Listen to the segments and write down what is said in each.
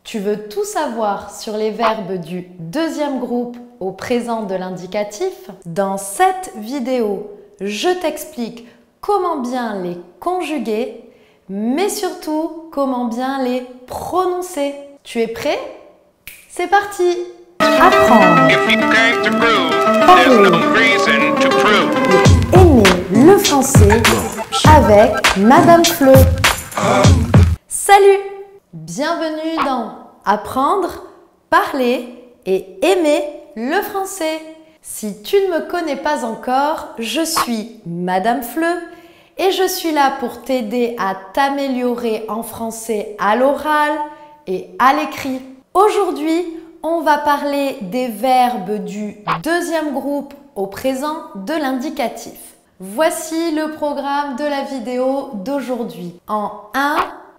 Tu veux tout savoir sur les verbes du deuxième groupe au présent de l'indicatif? Dans cette vidéo, je t'explique comment bien les conjuguer, mais surtout comment bien les prononcer. Tu es prêt? C'est parti! Apprendre, parler, aimer le français avec Madame Fleu. Salut! Bienvenue dans Apprendre, parler et aimer le français. Si tu ne me connais pas encore, je suis Madame Fleu et je suis là pour t'aider à t'améliorer en français à l'oral et à l'écrit. Aujourd'hui, on va parler des verbes du deuxième groupe au présent de l'indicatif. Voici le programme de la vidéo d'aujourd'hui. En 1,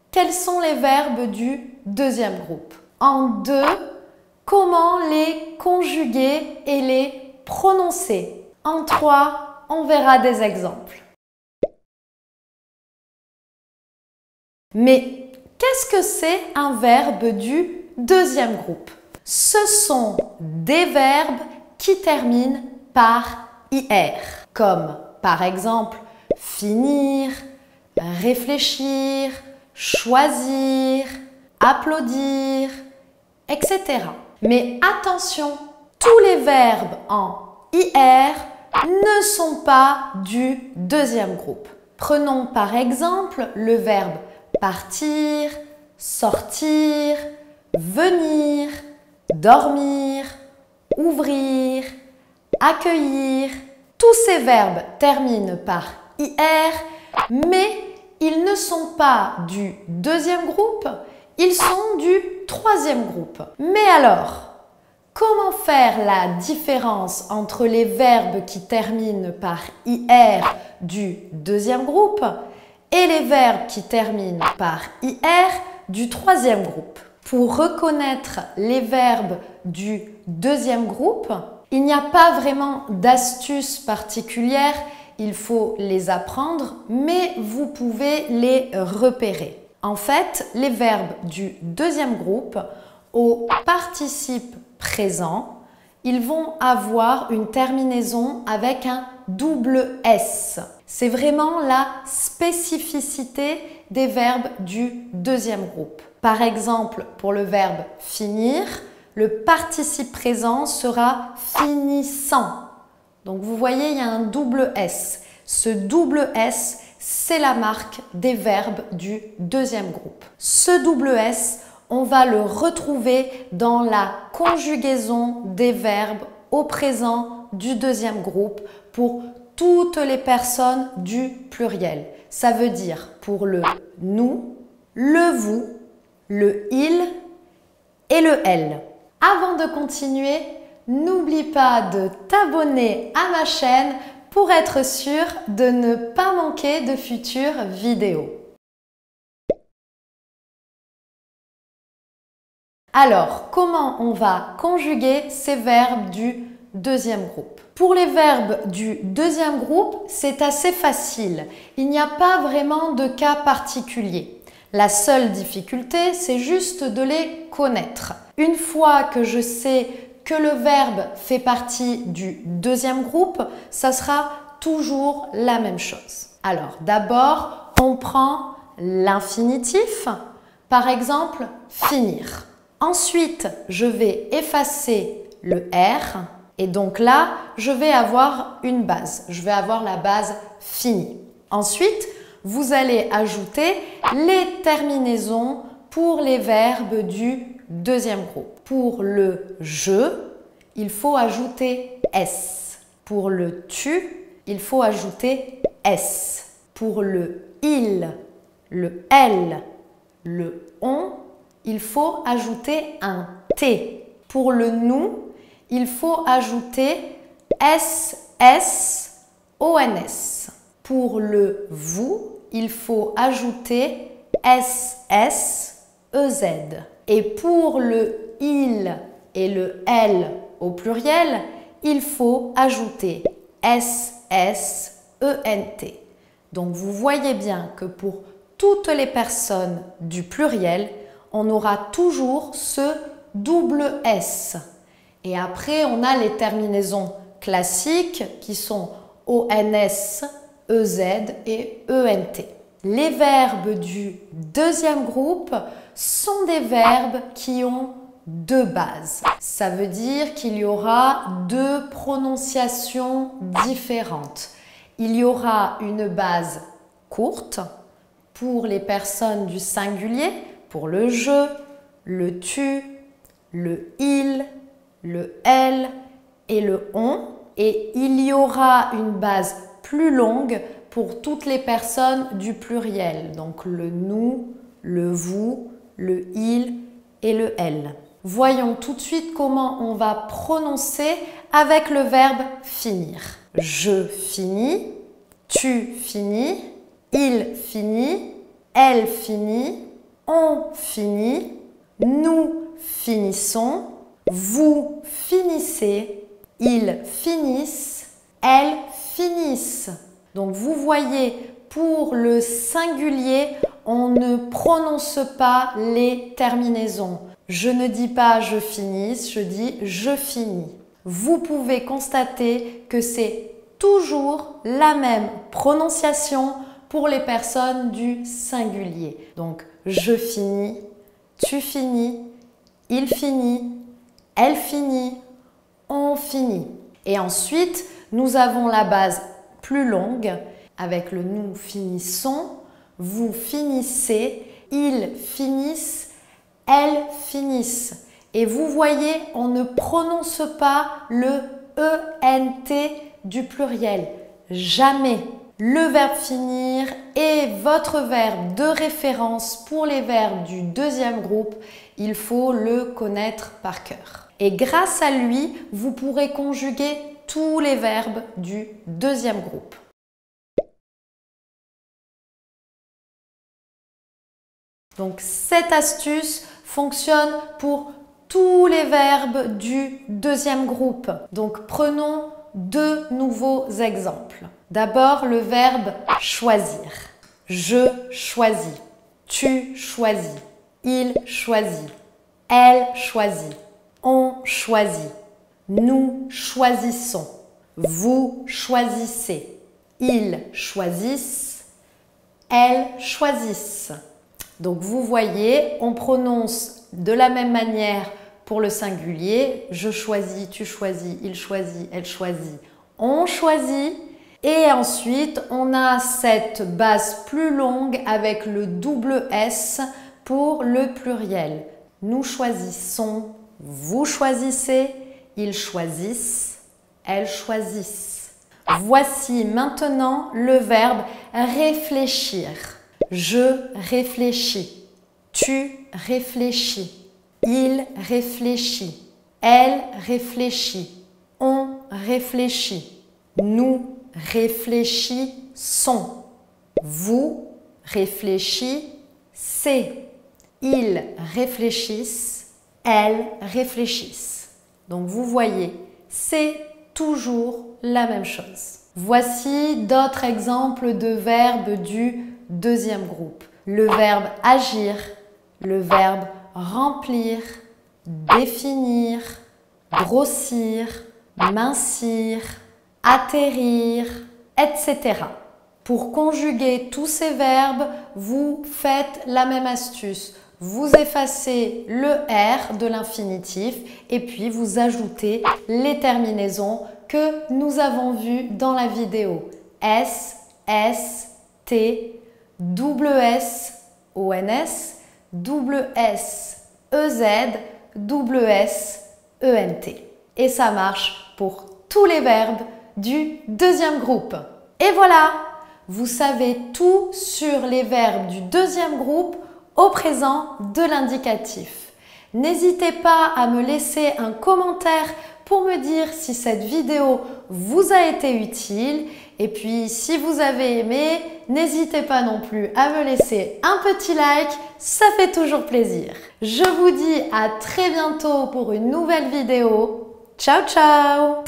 quels sont les verbes du deuxième groupe? En 2, comment les conjuguer et les prononcer? En 3, on verra des exemples. Mais qu'est-ce que c'est un verbe du deuxième groupe? Ce sont des verbes qui terminent par IR, comme par exemple finir, réfléchir, choisir, applaudir, etc. Mais attention, tous les verbes en IR ne sont pas du deuxième groupe. Prenons par exemple le verbe partir, sortir, venir, dormir, ouvrir, accueillir. Tous ces verbes terminent par IR, mais ils ne sont pas du deuxième groupe, ils sont du troisième groupe. Mais alors, comment faire la différence entre les verbes qui terminent par IR du deuxième groupe et les verbes qui terminent par IR du troisième groupe? Pour reconnaître les verbes du deuxième groupe, il n'y a pas vraiment d'astuce particulière. Il faut les apprendre, mais vous pouvez les repérer. En fait, les verbes du deuxième groupe, au participe présent, ils vont avoir une terminaison avec un double S. C'est vraiment la spécificité des verbes du deuxième groupe. Par exemple, pour le verbe finir, le participe présent sera finissant. Donc vous voyez, il y a un double S. Ce double S, c'est la marque des verbes du deuxième groupe. Ce double S, on va le retrouver dans la conjugaison des verbes au présent du deuxième groupe pour toutes les personnes du pluriel. Ça veut dire pour le nous, le vous, le il et le elle. Avant de continuer, n'oublie pas de t'abonner à ma chaîne pour être sûr de ne pas manquer de futures vidéos. Alors, comment on va conjuguer ces verbes du deuxième groupe? Pour les verbes du deuxième groupe, c'est assez facile. Il n'y a pas vraiment de cas particulier. La seule difficulté, c'est juste de les connaître. Une fois que je sais que le verbe fait partie du deuxième groupe, ça sera toujours la même chose. Alors d'abord, on prend l'infinitif, par exemple finir. Ensuite, je vais effacer le R et donc là, je vais avoir une base. Je vais avoir la base finie. Ensuite, vous allez ajouter les terminaisons pour les verbes du deuxième groupe. Pour le je, il faut ajouter S. Pour le tu, il faut ajouter S. Pour le il, le elle, le on, il faut ajouter un T. Pour le nous, il faut ajouter SS, ONS. Pour le vous, il faut ajouter SS, EZ. Et pour le il et le elle au pluriel, il faut ajouter SS, ENT. Donc vous voyez bien que pour toutes les personnes du pluriel, on aura toujours ce double S. Et après, on a les terminaisons classiques qui sont ONS, EZ et ENT. Les verbes du deuxième groupe sont des verbes qui ont deux bases. Ça veut dire qu'il y aura deux prononciations différentes. Il y aura une base courte pour les personnes du singulier, pour le je, le tu, le il, le elle et le on. Et il y aura une base plus longue pour toutes les personnes du pluriel, donc le nous, le vous, le il et le elle. Voyons tout de suite comment on va prononcer avec le verbe finir. Je finis, tu finis, il finit, elle finit, on finit, nous finissons, vous finissez, ils finissent, elles finissent. Donc vous voyez, pour le singulier, on ne prononce pas les terminaisons. Je ne dis pas je finisse, je dis je finis. Vous pouvez constater que c'est toujours la même prononciation pour les personnes du singulier. Donc je finis, tu finis, il finit, elle finit, on finit. Et ensuite, nous avons la base plus longue avec le nous finissons, vous finissez, ils finissent, elles finissent. Et vous voyez, on ne prononce pas le ENT du pluriel. Jamais. Le verbe finir est votre verbe de référence pour les verbes du deuxième groupe. Il faut le connaître par cœur. Et grâce à lui, vous pourrez conjuguer tous les verbes du deuxième groupe. Donc cette astuce fonctionne pour tous les verbes du deuxième groupe. Donc prenons deux nouveaux exemples. D'abord le verbe choisir. Je choisis, tu choisis, il choisit, elle choisit, on choisit, nous choisissons, vous choisissez, ils choisissent, elles choisissent. Donc vous voyez, on prononce de la même manière pour le singulier. Je choisis, tu choisis, il choisit, elle choisit, on choisit. Et ensuite, on a cette base plus longue avec le double S pour le pluriel. Nous choisissons, vous choisissez, ils choisissent, elles choisissent. Voici maintenant le verbe réfléchir. Je réfléchis, tu réfléchis, il réfléchit, elle réfléchit, on réfléchit, nous réfléchissons, vous réfléchissez, ils réfléchissent, elles réfléchissent. Donc vous voyez, c'est toujours la même chose. Voici d'autres exemples de verbes du deuxième groupe. Le verbe agir, le verbe remplir, définir, grossir, mincir, atterrir, etc. Pour conjuguer tous ces verbes, vous faites la même astuce. Vous effacez le R de l'infinitif et puis vous ajoutez les terminaisons que nous avons vues dans la vidéo. S, S, T, double S, ONS, double S, EZ, double S, ENT. Et ça marche pour tous les verbes du deuxième groupe. Et voilà, vous savez tout sur les verbes du deuxième groupe au présent de l'indicatif. N'hésitez pas à me laisser un commentaire pour me dire si cette vidéo vous a été utile. Et puis, si vous avez aimé, n'hésitez pas non plus à me laisser un petit like, ça fait toujours plaisir. Je vous dis à très bientôt pour une nouvelle vidéo. Ciao, ciao!